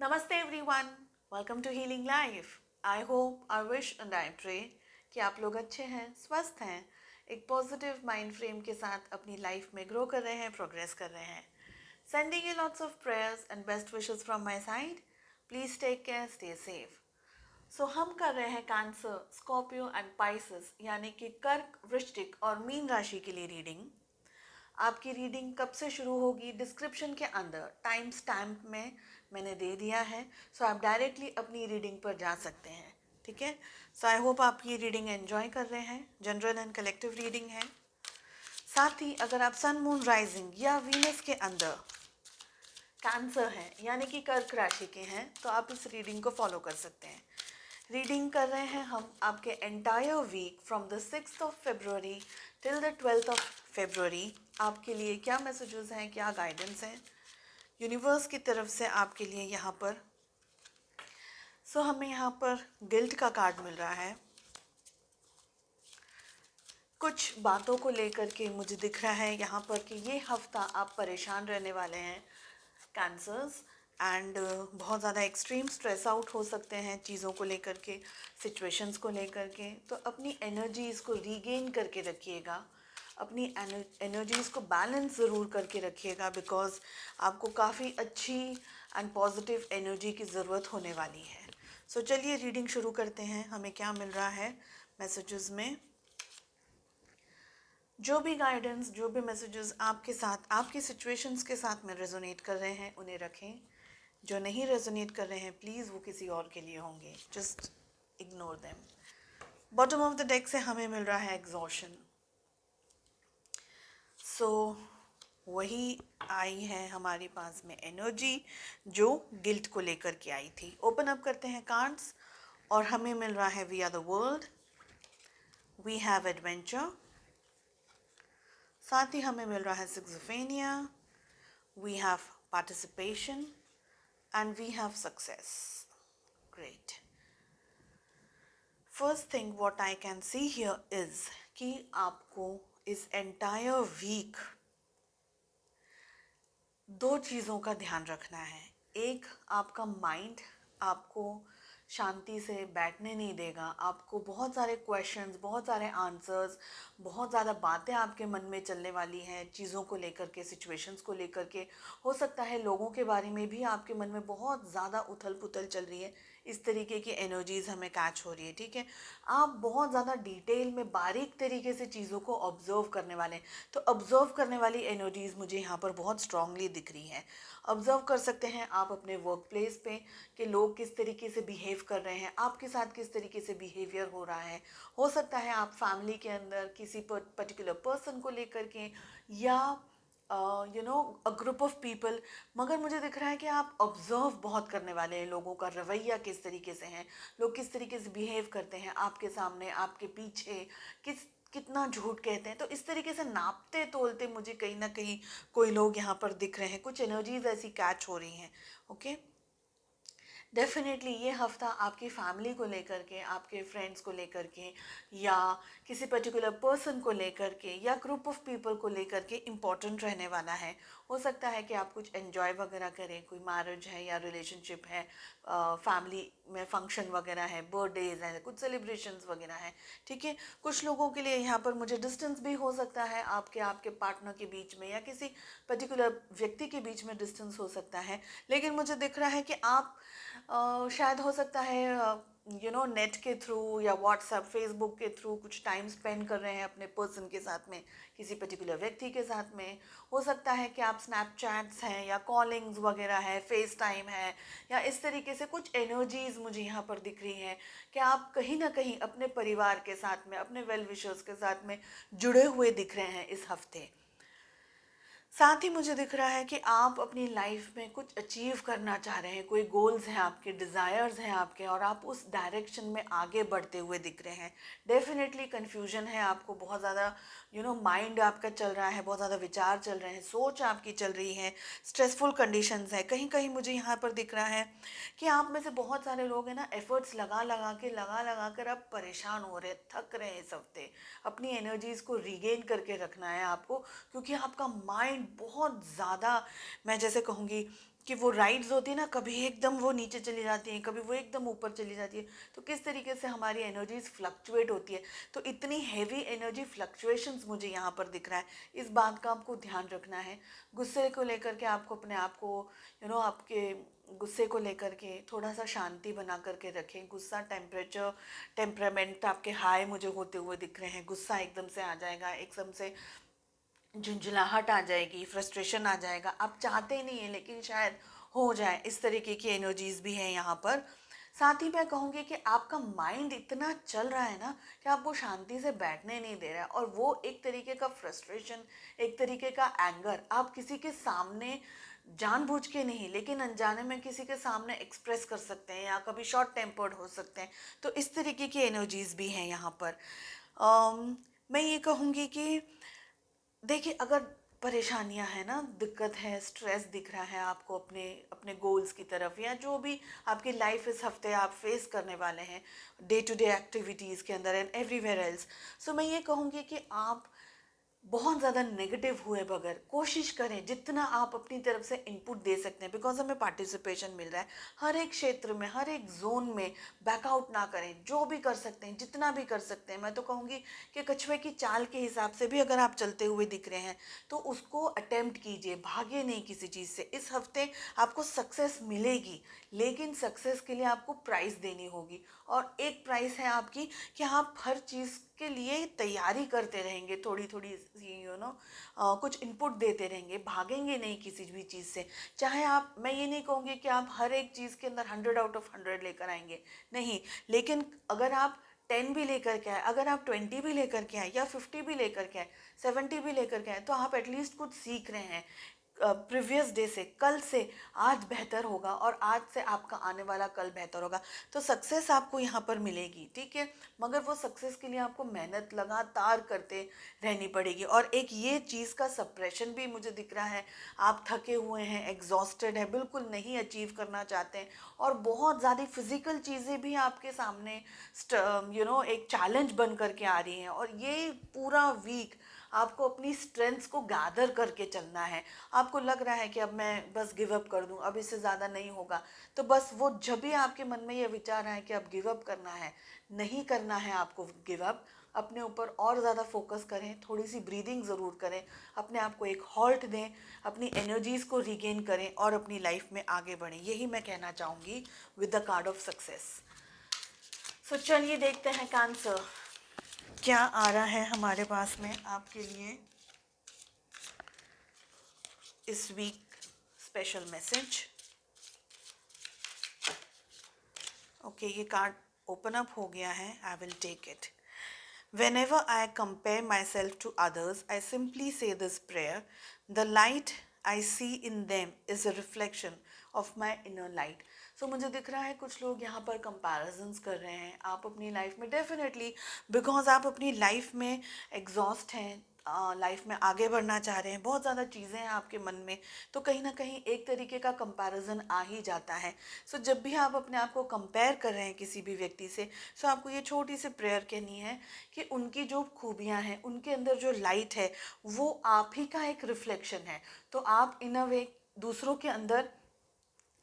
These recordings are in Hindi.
नमस्ते everyone, welcome to healing life. I hope, I wish and I pray कि आप लोग अच्छे हैं, स्वस्थ हैं, एक पॉजिटिव माइंड फ्रेम के साथ अपनी लाइफ में ग्रो कर रहे हैं, प्रोग्रेस कर रहे हैं। Sending you lots of prayers and best wishes from my side. Please take care, stay safe. So हम कर रहे हैं कैंसर, स्कॉर्पियो एंड पाइसेस यानी कि कर्क, वृश्चिक और मीन राशि के लिए रीडिंग। आपकी रीडिंग कब से शुरू होगी, डिस्क्रिप्शन के अंदर टाइम स्टैम्प में मैंने दे दिया है। सो आप डायरेक्टली अपनी रीडिंग पर जा सकते हैं। ठीक है। सो आई होप आप ये रीडिंग एंजॉय कर रहे हैं। जनरल एंड कलेक्टिव रीडिंग है। साथ ही अगर आप सन, मून, राइजिंग या वीनस के अंदर कैंसर हैं यानी कि कर्क राशि के हैं तो आप इस रीडिंग को फॉलो कर सकते हैं। रीडिंग कर रहे हैं हम आपके entire week from the 6th of February till the 12th of February। आपके लिए क्या मैसेजेस हैं, क्या गाइडेंस हैं यूनिवर्स की तरफ से आपके लिए यहाँ पर। हमें यहाँ पर गिल्ट का कार्ड मिल रहा है। कुछ बातों को लेकर के मुझे दिख रहा है यहाँ पर कि ये हफ्ता आप परेशान रहने वाले हैं कैंसर्स एंड बहुत ज़्यादा एक्सट्रीम स्ट्रेस आउट हो सकते हैं चीज़ों को लेकर के, सिचुएशंस को लेकर के। तो अपनी एनर्जीज़ को रीगेन करके रखिएगा, अपनी एनर्जीज़ को बैलेंस ज़रूर करके रखिएगा, बिकॉज़ आपको काफ़ी अच्छी एंड पॉजिटिव एनर्जी की ज़रूरत होने वाली है। चलिए रीडिंग शुरू करते हैं। हमें क्या मिल रहा है मैसेजेस में। जो भी गाइडेंस, जो भी मैसेजेस आपके साथ, आपकी सिचुएशंस के साथ में रेजोनेट कर रहे हैं उन्हें रखें। जो नहीं रेजोनेट कर रहे हैं प्लीज़ वो किसी और के लिए होंगे, just ignore them. Bottom of the deck से हमें मिल रहा है एग्जॉशन। वही आई है हमारे पास में एनर्जी जो गिल्ट को लेकर के आई थी। ओपन अप करते हैं कार्ड्स और हमें मिल रहा है we are the world, we have adventure. साथ ही हमें मिल रहा है सिक्सोफेनिया, we have participation and we have success. Great. First thing what I can see here is कि आपको इस एंटायर वीक दो चीज़ों का ध्यान रखना है। एक, आपका माइंड आपको शांति से बैठने नहीं देगा। आपको बहुत सारे क्वेश्चंस, बहुत सारे आंसर्स, बहुत ज़्यादा बातें आपके मन में चलने वाली हैं चीज़ों को लेकर के, सिचुएशंस को लेकर के। हो सकता है लोगों के बारे में भी आपके मन में बहुत ज़्यादा उथल पुथल चल रही है। इस तरीके की एनर्जीज़ हमें कैच हो रही है। ठीक है। आप बहुत ज़्यादा डिटेल में, बारीक तरीके से चीज़ों को ऑब्जर्व करने वाले हैं। तो ऑब्जर्व करने वाली एनर्जीज़ मुझे यहाँ पर बहुत स्ट्रांगली दिख रही हैं। ऑब्जर्व कर सकते हैं आप अपने वर्क प्लेस पे कि लोग किस तरीके से बिहेव कर रहे हैं, आपके साथ किस तरीके से बिहेवियर हो रहा है। हो सकता है आप फैमिली के अंदर किसी पर्टिकुलर पर्सन को लेकर के या अ ग्रुप ऑफ पीपल। मगर मुझे दिख रहा है कि आप ऑब्जर्व बहुत करने वाले हैं, लोगों का रवैया किस तरीके से है, लोग किस तरीके से बिहेव करते हैं आपके सामने, आपके पीछे, कितना झूठ कहते हैं। तो इस तरीके से नापते तोलते मुझे कहीं ना कहीं कोई लोग यहाँ पर दिख रहे हैं। कुछ एनर्जीज ऐसी कैच हो रही हैं। ओके। डेफिनेटली ये हफ्ता आपकी फैमिली को लेकर के, आपके फ्रेंड्स को लेकर के या किसी पर्टिकुलर पर्सन को लेकर के या ग्रुप ऑफ पीपल को लेकर के इम्पॉर्टेंट रहने वाला है। हो सकता है कि आप कुछ एंजॉय वगैरह करें, कोई मैरिज है या रिलेशनशिप है, फैमिली में फंक्शन वगैरह है, बर्थडेज है, कुछ सेलिब्रेशंस वगैरह हैं। ठीक है। कुछ लोगों के लिए यहाँ पर मुझे डिस्टेंस भी हो सकता है, आपके आपके पार्टनर के बीच में या किसी पर्टिकुलर व्यक्ति के बीच में डिस्टेंस हो सकता है। लेकिन मुझे दिख रहा है कि आप शायद हो सकता है नेट के थ्रू या व्हाट्सएप, फेसबुक के थ्रू कुछ टाइम स्पेंड कर रहे हैं अपने पर्सन के साथ में, किसी पर्टिकुलर व्यक्ति के साथ में। हो सकता है कि आप स्नैपचैट्स हैं या कॉलिंग्स वगैरह है, फेस टाइम है, या इस तरीके से कुछ एनर्जीज मुझे यहाँ पर दिख रही हैं कि आप कहीं ना कहीं अपने परिवार के साथ में, अपने वेल विशर्स के साथ में जुड़े हुए दिख रहे हैं इस हफ्ते। साथ ही मुझे दिख रहा है कि आप अपनी लाइफ में कुछ अचीव करना चाह रहे हैं, कोई गोल्स हैं आपके, डिज़ायर्स हैं आपके, और आप उस डायरेक्शन में आगे बढ़ते हुए दिख रहे हैं। डेफिनेटली कन्फ्यूजन है आपको, बहुत ज़्यादा माइंड आपका चल रहा है, बहुत ज़्यादा विचार चल रहे हैं, सोच आपकी चल रही है, स्ट्रेसफुल कंडीशंस है। कहीं कहीं मुझे यहाँ पर दिख रहा है कि आप में से बहुत सारे लोग हैं ना, एफर्ट्स लगा लगा कर अब परेशान हो रहे हैं, थक रहे हैं इस हफ्ते। अपनी एनर्जीज़ को रीगेन करके रखना है आपको, क्योंकि आपका माइंड बहुत ज़्यादा, मैं जैसे कहूँगी कि वो राइड्स होती है ना, कभी एकदम वो नीचे चली जाती हैं, कभी वो एकदम ऊपर चली जाती है, तो किस तरीके से हमारी एनर्जीज फ्लक्चुएट होती है। तो इतनी हैवी एनर्जी फ्लक्चुएशंस मुझे यहाँ पर दिख रहा है, इस बात का आपको ध्यान रखना है। गुस्से को लेकर के आपको अपने आप को आपके गुस्से को लेकर के थोड़ा सा शांति बना करके रखें। गुस्सा टेम्परामेंट आपके हाई मुझे होते हुए दिख रहे हैं, गुस्सा एकदम से आ जाएगा, एकदम से झुंझलाहट आ जाएगी, फ्रस्ट्रेशन आ जाएगा, आप चाहते ही नहीं है लेकिन शायद हो जाए, इस तरीके की एनर्जीज भी हैं यहाँ पर। साथ ही मैं कहूँगी कि आपका माइंड इतना चल रहा है ना कि आपको शांति से बैठने नहीं दे रहा है, और वो एक तरीके का फ्रस्ट्रेशन, एक तरीके का एंगर आप किसी के सामने जानबूझ के नहीं लेकिन अनजाने में किसी के सामने एक्सप्रेस कर सकते हैं, या कभी शॉर्ट टेम्पर्ड हो सकते हैं। तो इस तरीके की एनर्जीज भी हैं यहाँ पर। मैं ये कहूँगी कि देखिए, अगर परेशानियां हैं ना, दिक्कत है, स्ट्रेस दिख रहा है आपको अपने अपने गोल्स की तरफ, या जो भी आपकी लाइफ इस हफ्ते आप फेस करने वाले हैं डे टू डे एक्टिविटीज़ के अंदर एंड एवरीवेयर एल्स, सो मैं ये कहूँगी कि आप बहुत ज़्यादा नेगेटिव हुए बगैर कोशिश करें जितना आप अपनी तरफ से इनपुट दे सकते हैं, बिकॉज हमें पार्टिसिपेशन मिल रहा है हर एक क्षेत्र में, हर एक जोन में। बैकआउट ना करें, जो भी कर सकते हैं, जितना भी कर सकते हैं। मैं तो कहूँगी कि कछुए की चाल के हिसाब से भी अगर आप चलते हुए दिख रहे हैं तो उसको अटेम्प्ट कीजिए, भागे नहीं किसी चीज़ से। इस हफ्ते आपको सक्सेस मिलेगी, लेकिन सक्सेस के लिए आपको प्राइस देनी होगी, और एक प्राइस है आपकी कि आप हर चीज़ के लिए तैयारी करते रहेंगे, थोड़ी थोड़ी कुछ इनपुट देते रहेंगे, भागेंगे नहीं किसी भी चीज़ से। चाहे आप, मैं ये नहीं कहूँगी कि आप हर एक चीज़ के अंदर 100 आउट ऑफ 100 लेकर आएंगे, नहीं, लेकिन अगर आप 10 भी लेकर के आए, अगर आप 20 भी लेकर के आए, या 50 भी लेकर के आए, 70 भी लेकर के आए, तो आप एटलीस्ट कुछ सीख रहे हैं। प्रीवियस डे से, कल से आज बेहतर होगा, और आज से आपका आने वाला कल बेहतर होगा। तो सक्सेस आपको यहाँ पर मिलेगी, ठीक है, मगर वो सक्सेस के लिए आपको मेहनत लगातार करते रहनी पड़ेगी। और एक ये चीज़ का सप्रेशन भी मुझे दिख रहा है, आप थके हुए हैं, एग्जॉस्टेड है, बिल्कुल नहीं अचीव करना चाहते हैं, और बहुत ज़्यादा फिजिकल चीज़ें भी आपके सामने एक चैलेंज बन करके आ रही हैं, और ये पूरा वीक आपको अपनी स्ट्रेंथ्स को गैदर करके चलना है। आपको लग रहा है कि अब मैं बस गिव अप कर दूं, अब इससे ज़्यादा नहीं होगा, तो बस वो जब भी आपके मन में ये विचार आए कि अब गिव अप करना है, नहीं करना है आपको गिव अप, अपने ऊपर और ज़्यादा फोकस करें, थोड़ी सी ब्रीदिंग ज़रूर करें, अपने आप को एक हॉल्ट दें, अपनी एनर्जीज़ को रिगेन करें, और अपनी लाइफ में आगे बढ़ें। यही मैं कहना चाहूँगी with the card of success. So चलिए देखते हैं कैंसर क्या आ रहा है हमारे पास में आपके लिए इस वीक। Special message. ओके, ये कार्ड ओपन अप हो गया है, I will take it. Whenever I compare myself to others, I simply say this prayer: the light I see in them is a reflection of my inner light. So मुझे दिख रहा है कुछ लोग यहाँ पर comparisons कर रहे हैं आप अपनी लाइफ में, डेफिनेटली बिकॉज आप अपनी लाइफ में एग्जॉस्ट हैं, लाइफ में आगे बढ़ना चाह रहे हैं, बहुत ज़्यादा चीज़ें हैं आपके मन में, तो कहीं ना कहीं एक तरीके का कंपैरिजन आ ही जाता है। सो जब भी आप अपने आप को कंपेयर कर रहे हैं किसी भी व्यक्ति से, सो आपको ये छोटी सी प्रेयर कहनी है कि उनकी जो खूबियाँ हैं, उनके अंदर जो लाइट है, वो आप ही का एक रिफ्लेक्शन है। तो आप इन अ वे दूसरों के अंदर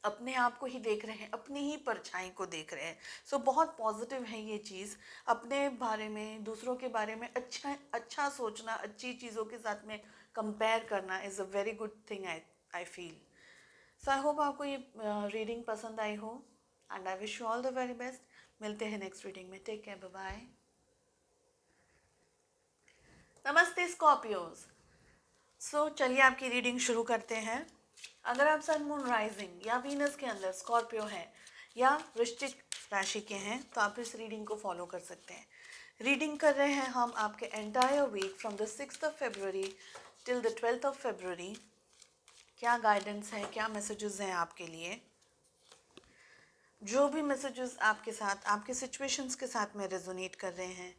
अपने आप को ही देख रहे हैं, अपनी ही परछाई को देख रहे हैं। सो बहुत पॉजिटिव है ये चीज़। अपने बारे में, दूसरों के बारे में अच्छा अच्छा सोचना, अच्छी चीज़ों के साथ में कंपेयर करना is a very good thing, I feel. So I hope आपको ये रीडिंग पसंद आई हो, and I wish you all the very best. मिलते हैं नेक्स्ट रीडिंग में। Take care, bye bye. नमस्ते स्कॉर्पियोज। सो चलिए आपकी रीडिंग शुरू करते हैं। अगर आप सन, मून, राइजिंग या वीनस के अंदर स्कॉर्पियो हैं या वृश्चिक राशि के हैं, तो आप इस रीडिंग को फॉलो कर सकते हैं। रीडिंग कर रहे हैं हम आपके entire week from the 6th of February till the 12th of February। क्या गाइडेंस है, क्या मैसेजेस हैं आपके लिए। जो भी मैसेजेस आपके साथ, आपके सिचुएशंस के साथ में रेजोनेट कर रहे हैं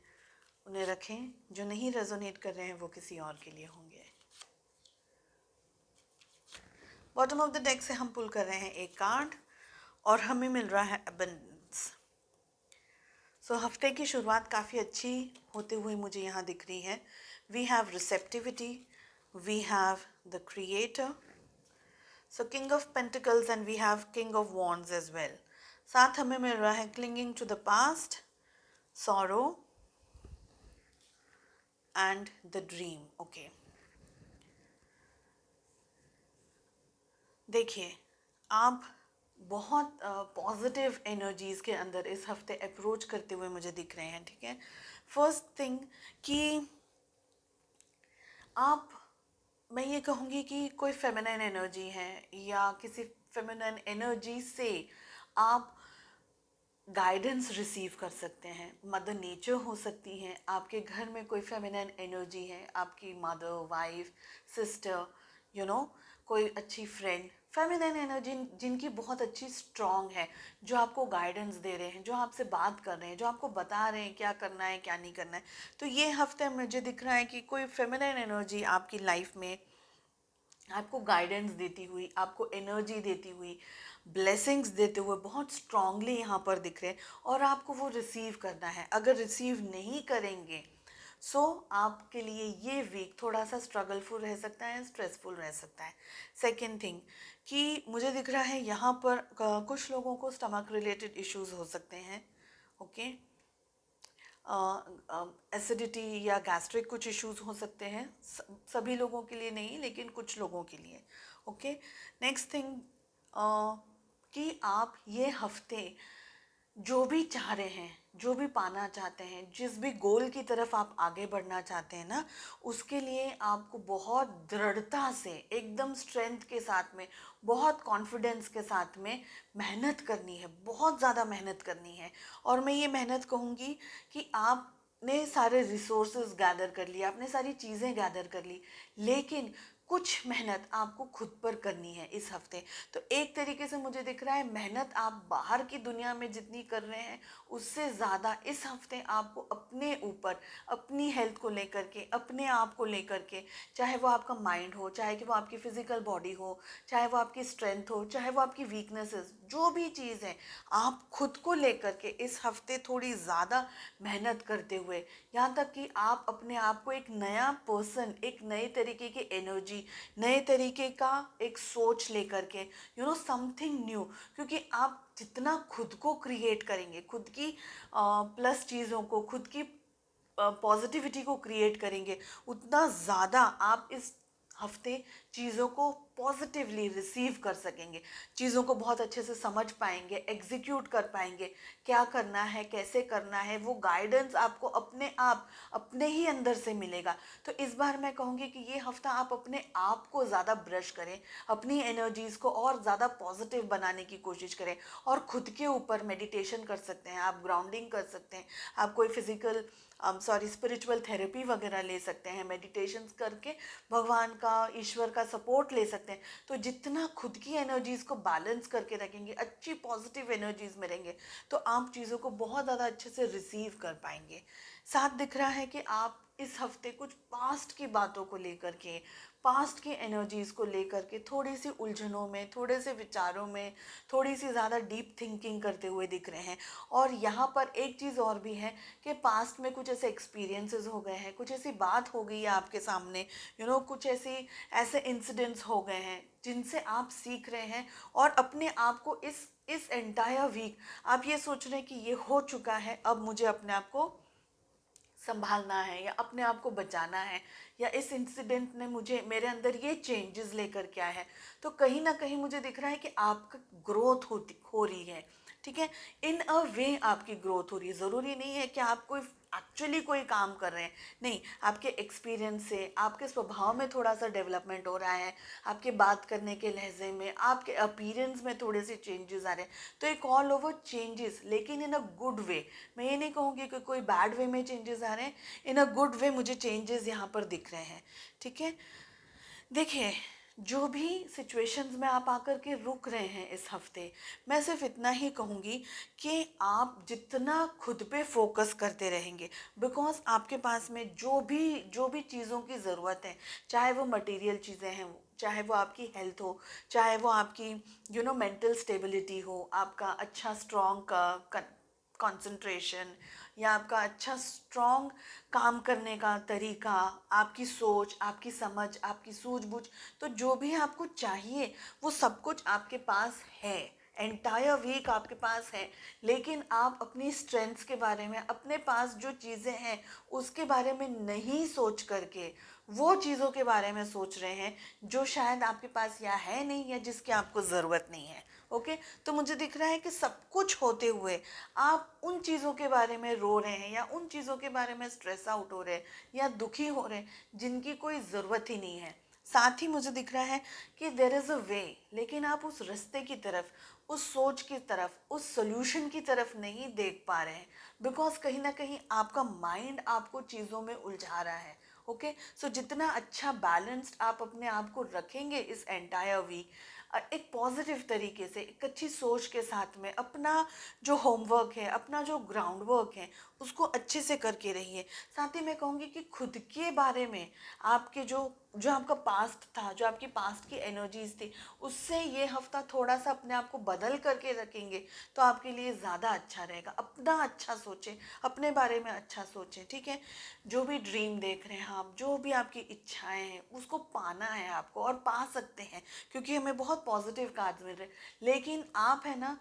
उन्हें रखें, जो नहीं रेजोनेट कर रहे हैं वो किसी और के लिए होंगे। बॉटम ऑफ द डेक से हम पुल कर रहे हैं एक कार्ड, और हमें मिल रहा है अबंडेंस। सो हफ्ते की शुरुआत काफ़ी अच्छी होते हुए मुझे यहाँ दिख रही है। We have receptivity, we have the creator. So king of pentacles and we have king of wands as well. साथ हमें मिल रहा है clinging to the past, sorrow and the dream. Okay, देखिए आप बहुत पॉजिटिव एनर्जीज के अंदर इस हफ्ते अप्रोच करते हुए मुझे दिख रहे हैं। ठीक है, फर्स्ट थिंग कि आप, मैं ये कहूँगी कि कोई फेमिनाइन एनर्जी है या किसी फेमिनाइन एनर्जी से आप गाइडेंस रिसीव कर सकते हैं। मदर नेचर हो सकती हैं, आपके घर में कोई फेमिनाइन एनर्जी है, आपकी mother, wife, sister, you know, कोई अच्छी फ्रेंड, फेमिनाइन एनर्जी जिनकी बहुत अच्छी स्ट्रॉन्ग है, जो आपको गाइडेंस दे रहे हैं, जो आपसे बात कर रहे हैं, जो आपको बता रहे हैं क्या करना है क्या नहीं करना है। तो ये हफ्ते मुझे दिख रहा है कि कोई फेमिनाइन एनर्जी आपकी लाइफ में आपको गाइडेंस देती हुई, आपको एनर्जी देती हुई, ब्लेसिंग्स देते हुए बहुत स्ट्रांगली यहाँ पर दिख रहे हैं, और आपको वो रिसीव करना है। अगर रिसीव नहीं करेंगे सो आपके लिए ये वीक थोड़ा सा स्ट्रगलफुल रह सकता है, स्ट्रेसफुल रह सकता है। सेकेंड थिंग कि मुझे दिख रहा है यहाँ पर कुछ लोगों को स्टमक रिलेटेड इश्यूज हो सकते हैं। ओके, एसिडिटी या गैस्ट्रिक कुछ इश्यूज हो सकते हैं, सभी लोगों के लिए नहीं लेकिन कुछ लोगों के लिए। ओके, नेक्स्ट थिंग कि आप ये हफ्ते जो भी चाह रहे हैं, जो भी पाना चाहते हैं, जिस भी गोल की तरफ आप आगे बढ़ना चाहते हैं ना, उसके लिए आपको बहुत दृढ़ता से, एकदम स्ट्रेंथ के साथ में, बहुत कॉन्फिडेंस के साथ में मेहनत करनी है, बहुत ज़्यादा मेहनत करनी है। और मैं ये मेहनत कहूँगी कि आपने सारे रिसोर्सेज गैदर कर लिए, आपने सारी चीज़ें गैदर कर ली, लेकिन कुछ मेहनत आपको खुद पर करनी है इस हफ्ते। तो एक तरीके से मुझे दिख रहा है मेहनत आप बाहर की दुनिया में जितनी कर रहे हैं, उससे ज़्यादा इस हफ्ते आपको अपने ऊपर, अपनी हेल्थ को लेकर के, अपने आप को लेकर के, चाहे वो आपका माइंड हो, चाहे कि वो आपकी फिजिकल बॉडी हो, चाहे वो आपकी स्ट्रेंथ हो, चाहे वो आपकी वीकनेसेस, जो भी चीज़ है, आप खुद को लेकर के इस हफ्ते थोड़ी ज़्यादा मेहनत करते हुए, यहाँ तक कि आप अपने आप को एक नया पर्सन, एक नए तरीके की एनर्जी, नए तरीके का एक सोच लेकर के, यू नो, समथिंग न्यू। क्योंकि आप जितना खुद को क्रिएट करेंगे, खुद की प्लस चीज़ों को, खुद की पॉजिटिविटी को क्रिएट करेंगे, उतना ज़्यादा आप इस हफ्ते चीज़ों को पॉजिटिवली रिसीव कर सकेंगे, चीज़ों को बहुत अच्छे से समझ पाएंगे, एग्जीक्यूट कर पाएंगे, क्या करना है, कैसे करना है, वो गाइडेंस आपको अपने आप, अपने ही अंदर से मिलेगा। तो इस बार मैं कहूँगी कि ये हफ्ता आप अपने आप को ज़्यादा ब्रश करें, अपनी एनर्जीज़ को और ज़्यादा पॉजिटिव बनाने की कोशिश करें, और खुद के ऊपर मेडिटेशन कर सकते हैं आप, ग्राउंडिंग कर सकते हैं आप, कोई फिजिकल स्पिरिचुअल थेरेपी वगैरह ले सकते हैं, मेडिटेशंस करके भगवान का, ईश्वर का सपोर्ट ले सकते हैं। तो जितना खुद की एनर्जीज़ को बैलेंस करके रखेंगे, अच्छी पॉजिटिव एनर्जीज़ में रहेंगे, तो आप चीज़ों को बहुत ज़्यादा अच्छे से रिसीव कर पाएंगे। साथ दिख रहा है कि आप इस हफ्ते कुछ पास्ट की बातों को लेकर के, पास्ट की एनर्जीज़ को लेकर के थोड़ी सी उलझनों में, थोड़े से विचारों में, थोड़ी सी ज़्यादा डीप थिंकिंग करते हुए दिख रहे हैं। और यहाँ पर एक चीज़ और भी है कि पास्ट में कुछ ऐसे एक्सपीरियंसेस हो गए हैं, कुछ ऐसी बात हो गई है आपके सामने, यू नो, कुछ ऐसे इंसिडेंट्स हो गए हैं जिनसे आप सीख रहे हैं, और अपने आप को इस एंटायर वीक आप ये सोच रहे हैं कि ये हो चुका है, अब मुझे अपने आप को संभालना है या अपने आप को बचाना है, या इस इंसिडेंट ने मुझे, मेरे अंदर ये चेंजेस लेकर के आया है। तो कहीं ना कहीं मुझे दिख रहा है कि आपका ग्रोथ हो रही है। ठीक है, इन अ वे आपकी ग्रोथ हो रही है। ज़रूरी नहीं है कि आप कोई एक्चुअली कोई काम कर रहे हैं, नहीं, आपके एक्सपीरियंस से, आपके स्वभाव में थोड़ा सा डेवलपमेंट हो रहा है, आपके बात करने के लहजे में, आपके अपीयरेंस में थोड़े से चेंजेस आ रहे हैं। तो एक ऑल ओवर चेंजेस, लेकिन इन अ गुड वे। मैं ये नहीं कहूँगी कि कोई बैड वे में चेंजेस आ रहे हैं, इन अ गुड वे मुझे चेंजेस यहाँ पर दिख रहे हैं। ठीक है, देखिए, जो भी सिचुएशंस में आप आकर के रुक रहे हैं इस हफ्ते, मैं सिर्फ इतना ही कहूँगी कि आप जितना खुद पे फोकस करते रहेंगे, बिकॉज आपके पास में जो भी चीज़ों की ज़रूरत है, चाहे वो मटेरियल चीज़ें हैं, चाहे वो आपकी हेल्थ हो, चाहे वो आपकी, यू नो, मेंटल स्टेबिलिटी हो, आपका अच्छा स्ट्रॉन्ग कंसंट्रेशन या आपका अच्छा स्ट्रॉन्ग काम करने का तरीका, आपकी सोच, आपकी समझ, आपकी सूझबूझ, तो जो भी आपको चाहिए वो सब कुछ आपके पास है। एंटायर वीक आपके पास है, लेकिन आप अपनी स्ट्रेंथ्स के बारे में, अपने पास जो चीज़ें हैं उसके बारे में नहीं सोच करके वो चीज़ों के बारे में सोच रहे हैं जो शायद आपके पास या है नहीं या जिसकी आपको ज़रूरत नहीं है। ओके, तो मुझे दिख रहा है कि सब कुछ होते हुए आप उन चीज़ों के बारे में रो रहे हैं या उन चीज़ों के बारे में स्ट्रेस आउट हो रहे हैं या दुखी हो रहे हैं जिनकी कोई ज़रूरत ही नहीं है। साथ ही मुझे दिख रहा है कि देर इज़ अ वे, लेकिन आप उस रास्ते की तरफ, उस सोच की तरफ, उस सोल्यूशन की तरफ नहीं देख पा रहे हैं, बिकॉज कहीं ना कहीं आपका माइंड आपको चीज़ों में उलझा रहा है। ओके, सो जितना अच्छा बैलेंस्ड आप अपने आप को रखेंगे इस एंटायर वीक, एक पॉजिटिव तरीके से, एक अच्छी सोच के साथ में अपना जो होमवर्क है, अपना जो ग्राउंड वर्क है, उसको अच्छे से करके रहिए। साथ ही मैं कहूँगी कि खुद के बारे में, आपके जो जो आपका पास्ट था, जो आपकी पास्ट की एनर्जीज थी, उससे ये हफ्ता थोड़ा सा अपने आप को बदल करके रखेंगे तो आपके लिए ज़्यादा अच्छा रहेगा। अपना अच्छा सोचें, अपने बारे में अच्छा सोचें, ठीक है। जो भी ड्रीम देख रहे हैं आप, जो भी आपकी इच्छाएं हैं, उसको पाना है आपको और पा सकते हैं, क्योंकि हमें बहुत पॉजिटिव कार्ड्स मिल रहे हैं। लेकिन आप है ना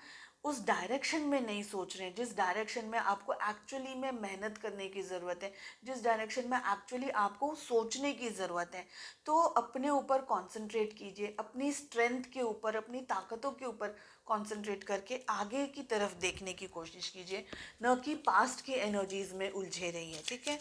उस डायरेक्शन में नहीं सोच रहे हैं जिस डायरेक्शन में आपको एक्चुअली में मेहनत करने की ज़रूरत है, जिस डायरेक्शन में एक्चुअली आपको सोचने की ज़रूरत है। तो अपने ऊपर कंसंट्रेट कीजिए, अपनी स्ट्रेंथ के ऊपर, अपनी ताकतों के ऊपर कंसंट्रेट करके आगे की तरफ देखने की कोशिश कीजिए, न कि पास्ट की एनर्जीज में उलझे रहिए, ठीक है।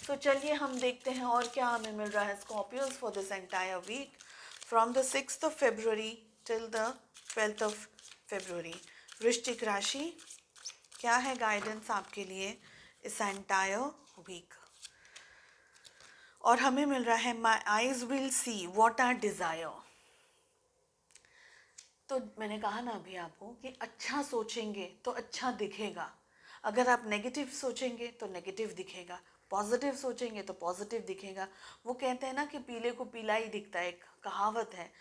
तो चलिए हम देखते हैं और क्या हमें मिल रहा है Scorpios for this entire week from the 6th of February till the 12th of February। वृश्चिक राशि, क्या है गाइडेंस आपके लिए इस एंटायर वीक? और हमें मिल रहा है my eyes will see what are desire. तो मैंने कहा ना अभी आपको कि अच्छा सोचेंगे तो अच्छा दिखेगा। अगर आप नेगेटिव सोचेंगे तो नेगेटिव दिखेगा, पॉजिटिव सोचेंगे तो पॉजिटिव दिखेगा। वो कहते हैं ना कि पीले को पीला ही दिखता है, एक कहावत है।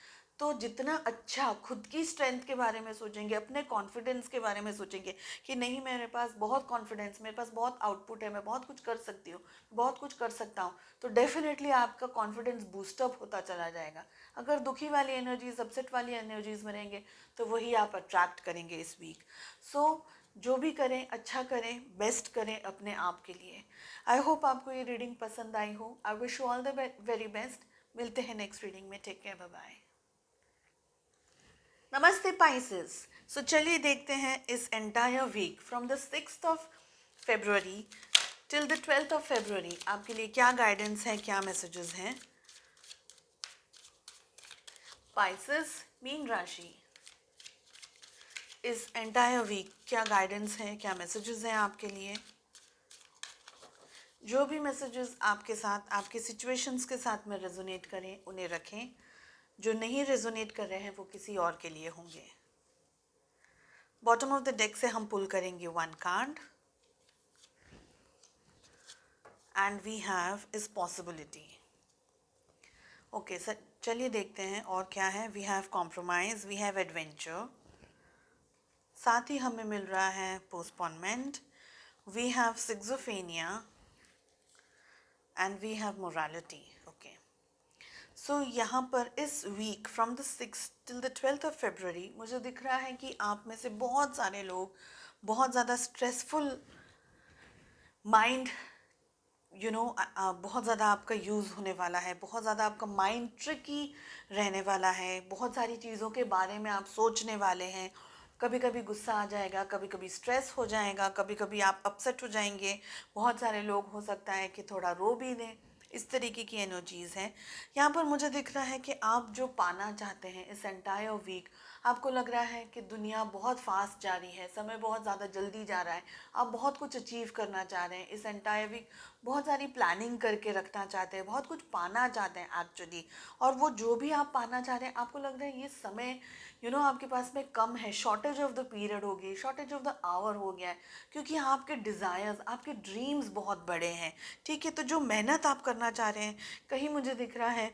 तो जितना अच्छा खुद की स्ट्रेंथ के बारे में सोचेंगे, अपने कॉन्फिडेंस के बारे में सोचेंगे कि नहीं मेरे पास बहुत कॉन्फिडेंस, मेरे पास बहुत आउटपुट है, मैं बहुत कुछ कर सकती हूँ, बहुत कुछ कर सकता हूँ, तो डेफिनेटली आपका कॉन्फिडेंस बूस्टअप होता चला जाएगा। अगर दुखी वाली एनर्जीज, अपसेट वाली एनर्जीज में रहेंगे तो वही आप अट्रैक्ट करेंगे इस वीक। सो जो भी करें अच्छा करें, बेस्ट करें अपने आप के लिए। आई होप आपको ये रीडिंग पसंद आई हो। I wish you all the very best. मिलते हैं नेक्स्ट रीडिंग में। Take care, bye bye. नमस्ते पाइसेस। सो चलिए देखते हैं इस entire week from the 6th of February till the 12th of February आपके लिए क्या गाइडेंस है, क्या मैसेजेस हैं। पाइसेस, मीन राशि, इस एंटायर वीक क्या गाइडेंस है, क्या मैसेजेस हैं आपके लिए। जो भी मैसेजेस आपके साथ, आपके सिचुएशंस के साथ में रेजोनेट करें उन्हें रखें, जो नहीं रेजोनेट कर रहे हैं वो किसी और के लिए होंगे। बॉटम ऑफ द डेक से हम पुल करेंगे one card and we have is possibility. Okay sir, चलिए देखते हैं और क्या है। We have compromise, we have adventure, साथ ही हमें मिल रहा है पोस्टपोनमेंट, वी हैव सिक्सोफेनिया and we have morality. Okay, so यहाँ पर इस week from the 6th till the 12th of February मुझे दिख रहा है कि आप में से बहुत सारे लोग बहुत ज़्यादा स्ट्रेसफुल माइंड, बहुत ज़्यादा आपका यूज़ होने वाला है, बहुत ज़्यादा आपका माइंड ट्रिकी रहने वाला है, बहुत सारी चीज़ों के बारे में आप सोचने वाले हैं। कभी कभी गुस्सा आ जाएगा, कभी कभी स्ट्रेस हो जाएगा, कभी कभी आप अपसेट हो जाएंगे। बहुत सारे लोग हो सकता है कि थोड़ा रो भी दें। इस तरीके की एनर्जीज़ हैं यहाँ पर। मुझे दिख रहा है कि आप जो पाना चाहते हैं इस एंटायर वीक, आपको लग रहा है कि दुनिया बहुत फास्ट जा रही है, समय बहुत ज़्यादा जल्दी जा रहा है, आप बहुत कुछ अचीव करना चाह रहे हैं इस एंटायर वीक, बहुत सारी प्लानिंग करके रखना चाहते हैं, बहुत कुछ पाना चाहते हैं एक्चुअली। और वो जो भी आप पाना चाह रहे हैं, आपको लग रहा है ये समय आपके पास में कम है, शॉर्टेज ऑफ द पीरियड हो गई, शॉर्टेज ऑफ द आवर हो गया है, क्योंकि आपके डिज़ायर्स, आपके ड्रीम्स बहुत बड़े हैं, ठीक है। तो जो मेहनत आप करना चाह रहे हैं, कहीं मुझे दिख रहा है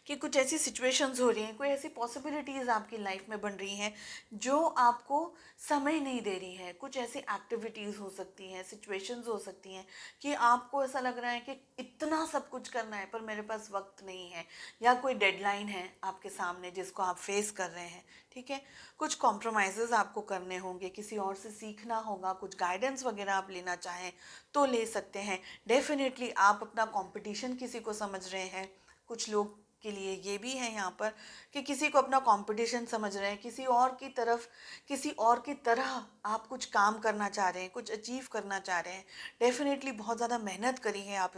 कि कुछ ऐसी सिचुएशंस हो रही हैं, कोई ऐसी पॉसिबिलिटीज़ आपकी लाइफ में बन रही हैं जो आपको समय नहीं दे रही है। कुछ ऐसी एक्टिविटीज़ हो सकती हैं, सिचुएशंस हो सकती हैं कि आपको ऐसा लग रहा है कि इतना सब कुछ करना है पर मेरे पास वक्त नहीं है, या कोई डेडलाइन है आपके सामने जिसको आप फेस कर रहे हैं। ठीक है, कुछ कॉम्प्रोमाइज़ेस आपको करने होंगे, किसी और से सीखना होगा, कुछ गाइडेंस वगैरह आप लेना चाहें तो ले सकते हैं। डेफिनेटली आप अपना कंपटीशन किसी को समझ रहे हैं, कुछ लोग के लिए ये भी है यहाँ पर कि किसी को अपना कंपटीशन समझ रहे हैं, किसी और की तरफ, किसी और की तरह आप कुछ काम करना चाह रहे हैं, कुछ अचीव करना चाह रहे हैं। डेफिनेटली बहुत ज़्यादा मेहनत करी है आप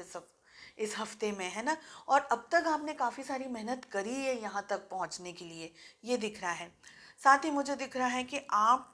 इस हफ्ते में, है ना। और अब तक आपने काफ़ी सारी मेहनत करी है यहाँ तक पहुँचने के लिए, ये दिख रहा है। साथ ही मुझे दिख रहा है कि आप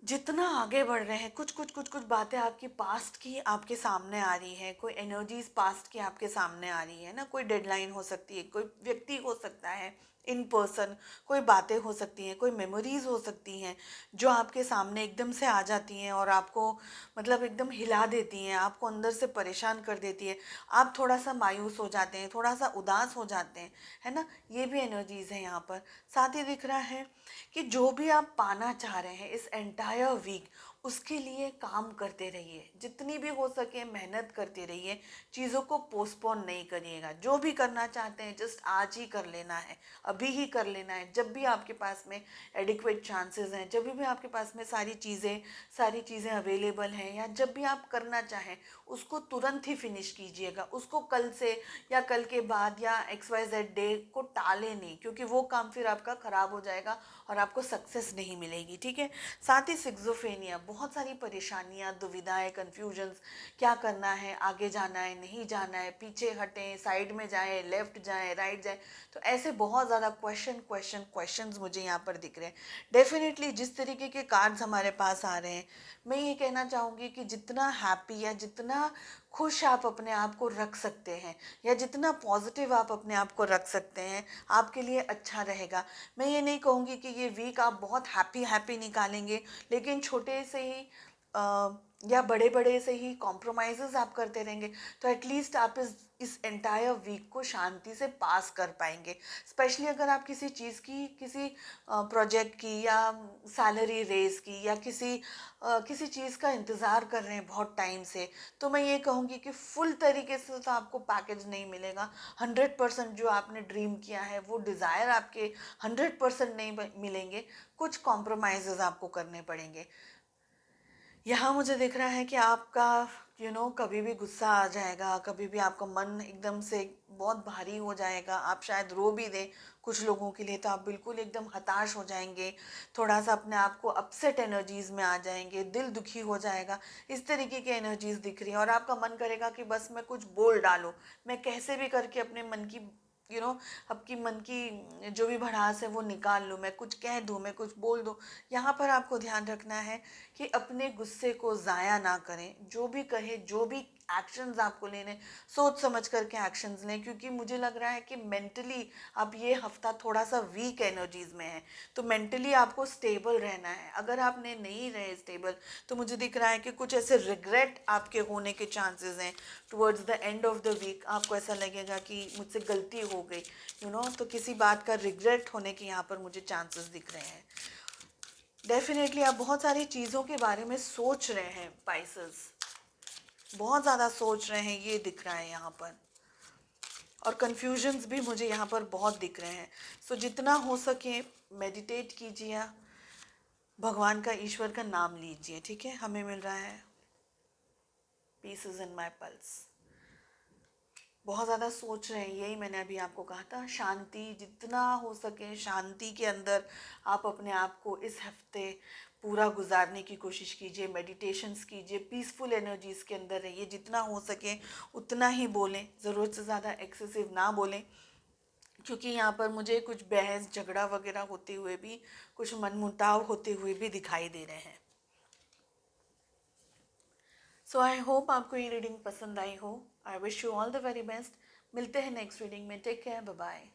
जितना आगे बढ़ रहे हैं, कुछ कुछ कुछ कुछ बातें आपकी पास्ट की आपके सामने आ रही है, कोई एनर्जीज पास्ट की आपके सामने आ रही है ना। कोई डेडलाइन हो सकती है, कोई व्यक्ति हो सकता है इन पर्सन, कोई बातें हो सकती हैं, कोई मेमोरीज हो सकती हैं जो आपके सामने एकदम से आ जाती हैं और आपको मतलब एकदम हिला देती हैं, आपको अंदर से परेशान कर देती है। आप थोड़ा सा मायूस हो जाते हैं, थोड़ा सा उदास हो जाते हैं, है ना। ये भी एनर्जीज है यहाँ पर। साथ ही दिख रहा है कि जो भी आप पाना चाह रहे हैं इस एंटायर वीक, उसके लिए काम करते रहिए, जितनी भी हो सके मेहनत करते रहिए, चीज़ों को पोस्टपोन नहीं करिएगा। जो भी करना चाहते हैं जस्ट आज ही कर लेना है, अभी ही कर लेना है। जब भी आपके पास में एडिक्वेट चांसेस हैं, जब भी आपके पास में सारी चीज़ें अवेलेबल हैं, या जब भी आप करना चाहें उसको तुरंत ही फिनिश कीजिएगा। उसको कल से या कल के बाद या XYZ डे को टाले नहीं, क्योंकि वो काम फिर आपका ख़राब हो जाएगा और आपको सक्सेस नहीं मिलेगी। ठीक है। साथ ही सिक्सोफेनिया, बहुत सारी परेशानियां, दुविधाएं, कन्फ्यूजन्स, क्या करना है, आगे जाना है, नहीं जाना है, पीछे हटें, साइड में जाएं, लेफ्ट जाएं, राइट जाएं। तो ऐसे बहुत ज़्यादा क्वेश्चंस मुझे यहाँ पर दिख रहे हैं। डेफिनेटली जिस तरीके के कार्ड्स हमारे पास आ रहे हैं, मैं ये कहना चाहूँगी कि जितना हैप्पी या जितना खुश आप अपने आप को रख सकते हैं, या जितना पॉजिटिव आप अपने आप को रख सकते हैं, आपके लिए अच्छा रहेगा। मैं ये नहीं कहूँगी कि ये वीक आप बहुत हैप्पी हैप्पी निकालेंगे, लेकिन छोटे से ही या बड़े बड़े से ही कॉम्प्रोमाइज़ेस आप करते रहेंगे तो एटलीस्ट आप इस एंटायर वीक को शांति से पास कर पाएंगे। स्पेशली अगर आप किसी चीज़ की, किसी प्रोजेक्ट की, या सैलरी रेस की, या किसी चीज़ का इंतज़ार कर रहे हैं बहुत टाइम से, तो मैं ये कहूँगी कि फुल तरीके से तो आपको पैकेज नहीं मिलेगा। 100% जो आपने ड्रीम किया है, वो डिज़ायर आपके 100% नहीं मिलेंगे। कुछ कॉम्प्रोमाइज़ेस आपको करने पड़ेंगे। यहाँ मुझे दिख रहा है कि आपका कभी भी गुस्सा आ जाएगा, कभी भी आपका मन एकदम से बहुत भारी हो जाएगा, आप शायद रो भी दें कुछ लोगों के लिए, तो आप बिल्कुल एकदम हताश हो जाएंगे, थोड़ा सा अपने आप को अपसेट एनर्जीज में आ जाएंगे, दिल दुखी हो जाएगा। इस तरीके की एनर्जीज दिख रही हैं और आपका मन करेगा कि बस मैं कुछ बोल डालूं, मैं कैसे भी करके अपने मन की आपकी मन की जो भी भड़ास है वो निकाल लूँ, मैं कुछ कह दूँ, मैं कुछ बोल दूँ। यहाँ पर आपको ध्यान रखना है कि अपने गुस्से को ज़ाया ना करें। जो भी कहे, जो भी एक्शंस आपको लेने, सोच समझ करके एक्शंस लें, क्योंकि मुझे लग रहा है कि मेंटली आप ये हफ्ता थोड़ा सा वीक एनर्जीज में है, तो मेंटली आपको स्टेबल रहना है। अगर आपने नहीं रहे स्टेबल, तो मुझे दिख रहा है कि कुछ ऐसे रिग्रेट आपके होने के चांसेस हैं। Towards the end of the week आपको ऐसा लगेगा कि मुझसे गलती हो गई, तो किसी बात का रिग्रेट होने के यहाँ पर मुझे चांसेस दिख रहे हैं। डेफिनेटली आप बहुत सारी चीज़ों के बारे में सोच रहे हैं पाइसेस, बहुत ज़्यादा सोच रहे हैं, ये दिख रहा है यहाँ पर। और कन्फ्यूजन्स भी मुझे यहाँ पर बहुत दिख रहे हैं। सो जितना हो सके मेडिटेट कीजिए, भगवान का, ईश्वर का नाम लीजिए। ठीक है, हमें मिल रहा है peace is in my pulse. बहुत ज़्यादा सोच रहे हैं, यही मैंने अभी आपको कहा था। शांति, जितना हो सके शांति के अंदर आप अपने आप को इस हफ्ते पूरा गुजारने की कोशिश कीजिए। मेडिटेशंस कीजिए, पीसफुल एनर्जीज़ के अंदर रहिए, जितना हो सके उतना ही बोलें, ज़रूरत से ज़्यादा एक्सेसिव ना बोलें, क्योंकि यहाँ पर मुझे कुछ बहस झगड़ा वगैरह होते हुए भी, कुछ मनमुटाव होते हुए भी दिखाई दे रहे हैं। सो आई होप आपको ये रीडिंग पसंद आई हो। I wish you all the very best. मिलते हैं नेक्स्ट रीडिंग में। Take care, bye bye.